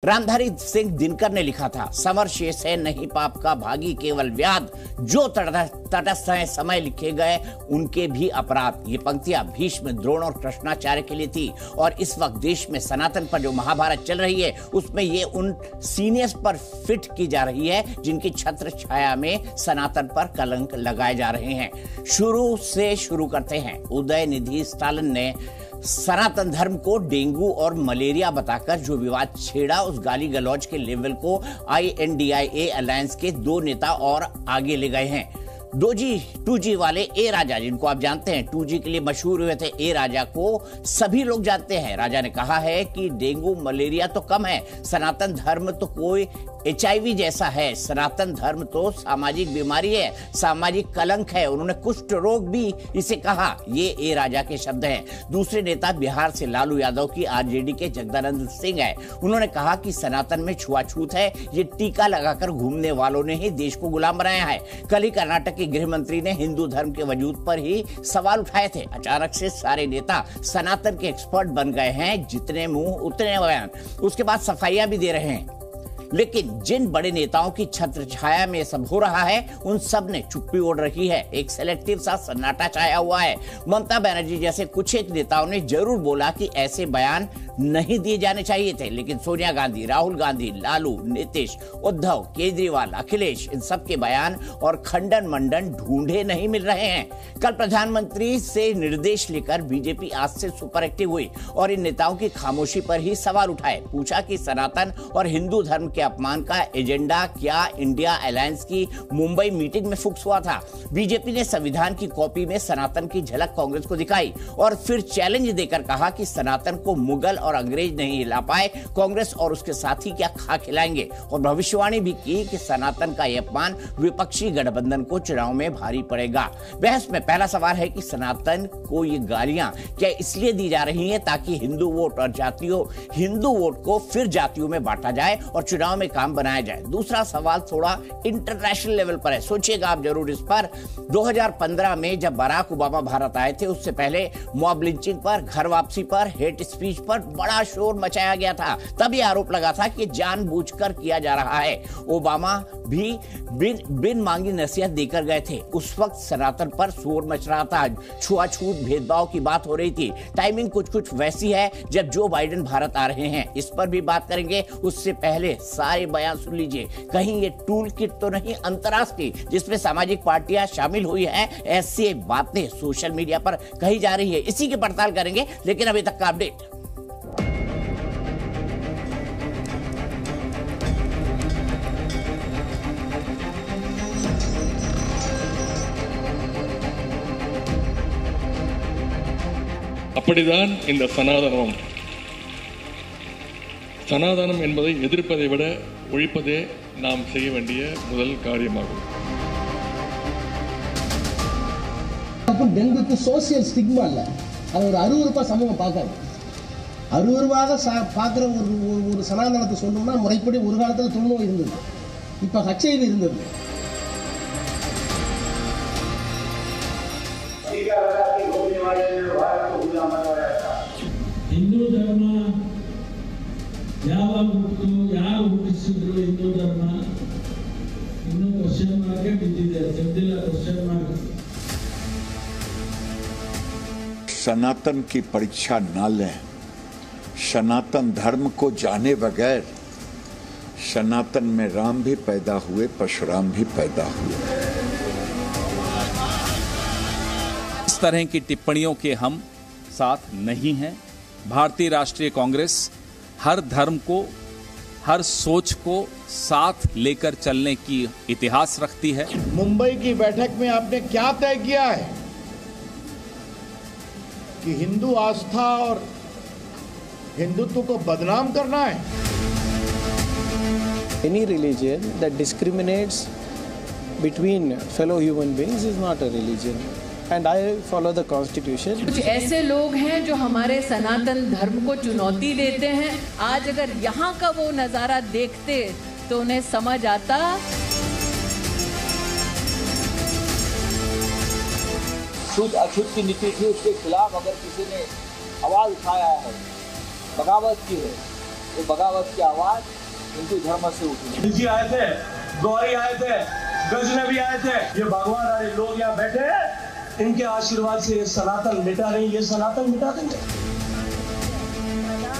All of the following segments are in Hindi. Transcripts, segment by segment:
रामधारी सिंह दिनकर ने लिखा था, समर शेष है नहीं पाप का भागी केवल व्याध, जो तटस्थ है समय लिखे गए उनके भी अपराध। ये पंक्तियां भीष्म, द्रोण और कृष्णाचार्य के लिए थी और इस वक्त देश में सनातन पर जो महाभारत चल रही है उसमें ये उन सीनियर्स पर फिट की जा रही है जिनकी छत्र छाया में सनातन पर कलंक लगाए जा रहे हैं। शुरू करते हैं। उदयनिधि स्टालिन ने सनातन धर्म को डेंगू और मलेरिया बताकर जो विवाद छेड़ा, उस गाली गलौज के लेवल को INDIA अलायंस के दो नेता और आगे ले गए हैं। 2G वाले ए राजा, जिनको आप जानते हैं 2G के लिए मशहूर हुए थे, ए राजा को सभी लोग जानते हैं। राजा ने कहा है कि डेंगू मलेरिया तो कम है, सनातन धर्म तो कोई HIV जैसा है, सनातन धर्म तो सामाजिक बीमारी है, सामाजिक कलंक है। उन्होंने कुष्ठ रोग भी इसे कहा। ये ए राजा के शब्द हैं। दूसरे नेता बिहार से लालू यादव की RJD के जगदानंद सिंह है। उन्होंने कहा कि सनातन में छुआछूत है, ये टीका लगाकर घूमने वालों ने ही देश को गुलाम बनाया है। कल ही कर्नाटक के गृह मंत्री ने हिंदू धर्म के वजूद पर ही सवाल उठाए थे। अचानक से सारे नेता सनातन के एक्सपर्ट बन गए हैं, जितने मुंह उतने बयान। उसके बाद सफाइयां भी दे रहे हैं। लेकिन जिन बड़े नेताओं की छत्र छाया में सब हो रहा है उन सब ने चुप्पी ओढ़ रखी है। एक सेलेक्टिव सा सन्नाटा छाया हुआ है। ममता बनर्जी जैसे कुछ एक नेताओं ने जरूर बोला कि ऐसे बयान नहीं दिए जाने चाहिए थे, लेकिन सोनिया गांधी, राहुल गांधी, लालू, नीतीश, उद्धव, केजरीवाल, अखिलेश, इन सब के बयान और खंडन मंडन ढूंढे नहीं मिल रहे हैं। कल प्रधानमंत्री से निर्देश लेकर बीजेपी आज से सुपर एक्टिव हुई और इन नेताओं की खामोशी पर ही सवाल उठाए। पूछा कि सनातन और हिंदू धर्म के अपमान का एजेंडा क्या इंडिया अलायंस की मुंबई मीटिंग में फिक्स हुआ था? बीजेपी ने संविधान की कॉपी में सनातन की झलक कांग्रेस को दिखाई और फिर चैलेंज देकर कहा कि सनातन को मुगल और अंग्रेज नहीं हिला पाए, कांग्रेस और उसके साथी क्या खा खिलाएंगे। और भविष्यवाणी भी की कि सनातन का यह अपमान विपक्षी गठबंधन को चुनाव में भारी पड़ेगा। बहस में पहला सवाल है कि सनातन को ये गालियां क्या इसलिए दी जा रही हैं ताकि हिंदू वोट और हिंदू वोट को फिर जातियों में बांटा जाए और चुनाव में काम बनाया जाए? दूसरा सवाल थोड़ा इंटरनेशनल लेवल पर है, सोचिएगा आप जरूर इस पर। 2015 में जब बराक ओबामा भारत आए थे, उससे पहले मॉब लिंचिंग पर, घर वापसी पर, हेट स्पीच पर बड़ा शोर मचाया गया था। तब यह आरोप लगा था कि जानबूझकर किया जा रहा है। ओबामा भी बिन मांगी नसीहत देकर गए थे। उस वक्त सनातन पर शोर मच रहा था, छुआछूत भेदभाव की बात हो रही थी। टाइमिंग कुछ वैसी है जब जो बाइडेन भारत आ रहे हैं, इस पर भी बात करेंगे। उससे पहले सारे बयान सुन लीजिए, कहीं ये टूल किट तो नहीं अंतर्राष्ट्रीय जिसमें सामाजिक पार्टियां शामिल हुई हैं? ऐसी बातें सोशल मीडिया पर कही जा रही है, इसी की पड़ताल करेंगे। लेकिन अभी तक का अपडेट। அப்படிதான் இந்த சனாதனம் என்பதை எதிர்ப்பதை விட ஒழிப்பதே நாம் செய்ய வேண்டிய முதல் காரியமாகும். டெங்குக்கு சோசியல் ஸ்டிக்மா இல்ல, அது ஒரு அருவருப்பா சமூகம் பார்க்காது. அருவருவாக பார்க்குற ஒரு சனாதனத்தை சொல்லணும்னா முறைப்படி ஒரு காலத்தில் தொழுநோய் இருந்தது, இப்போ HIV இருந்தது. ಹಿಂದೂ ಧರ್ಮ ಯಾವಾಗ ಹುಟ್ಟಿತು, ಯಾರು ಹುಟ್ಟಿಸಿದ್ರು ಹಿಂದೂ ಧರ್ಮ ಇನ್ನೂ ಕ್ವಶನ್ ಮಾರ್ಕ್ ಬಿದ್ದಿದೆ, ತೆಗೆದಿಲ್ಲ ಕ್ವಶನ್ ಮಾರ್ಕ್. सनातन की परीक्षा न लें, सनातन धर्म को जाने बगैर सनातन में राम भी पैदा हुए, परशुराम भी पैदा हुए। इस तरह की टिप्पणियों के हम साथ नहीं हैं। भारतीय राष्ट्रीय कांग्रेस हर धर्म को, हर सोच को साथ लेकर चलने की इतिहास रखती है। मुंबई की बैठक में आपने क्या तय किया है कि हिंदू आस्था और हिंदुत्व को बदनाम करना है? Any religion that discriminates between fellow human beings is not a religion. And I follow the constitution. कुछ ऐसे लोग हैं जो हमारे सनातन धर्म को चुनौती देते हैं। आज अगर यहाँ का वो नजारा देखते तो उन्हें समझ आता छूत अछूत की नीति थी, उसके खिलाफ अगर किसी ने आवाज उठाया है, बगावत की है, वो बगावत की आवाज हिंदू धर्म से उठी। जी आए थे, गौरी आए थे, गजनबी आए थे, ये भगवान वाले लोग यहाँ बैठे हैं, इनके आशीर्वाद से ये सनातन मिटा नहीं, ये सनातन मिटा देंगे।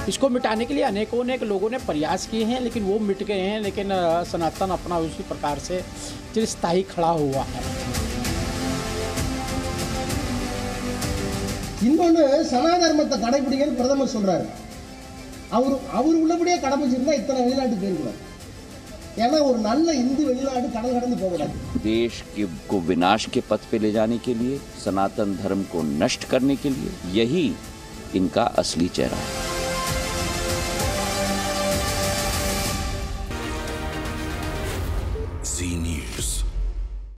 इसको मिटाने के लिए अनेकों लोगों ने प्रयास किए हैं, लेकिन वो मिट गए हैं। लेकिन सनातन अपना उसी प्रकार से चिरस्थायी खड़ा हुआ है। இன்னொன்று சனாதர்மத்தை கடைபிடிங்கன்னு பிரதமர் சொல்றாரு. அவர் உள்ளபடியே கடைபிடிச்சிருந்தா இத்தனை வெளிநாட்டு போயிருக்கூடாது. ஏன்னா ஒரு நல்ல இந்து வெளிநாடு கடல் கடந்து போகக்கூடாது. देश को विनाश के पथ पे ले जाने के लिए, सनातन धर्म को नष्ट करने के लिए, यही इनका असली चेहरा है।